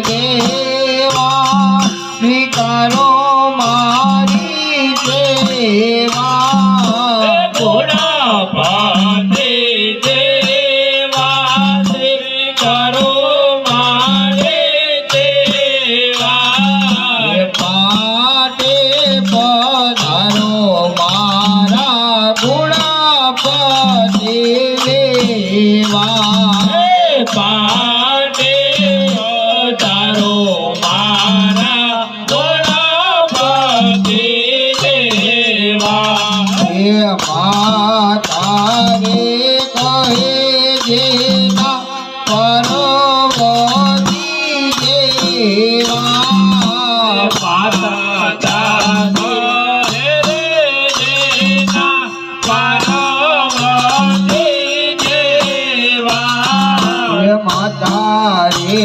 દેવા સ્વીકારો મારી સેવા ગુણપતિ દેવા સ્વીકારો મારી સેવા પાટે પધારો મારા ગુણપતિ દેવા પાટે પધારો મારા ગુણપતિ દેવા માતા રે કહે જેના પર્વતી દેવા માતા રે જેના પાર્વતી દેવા માતા રે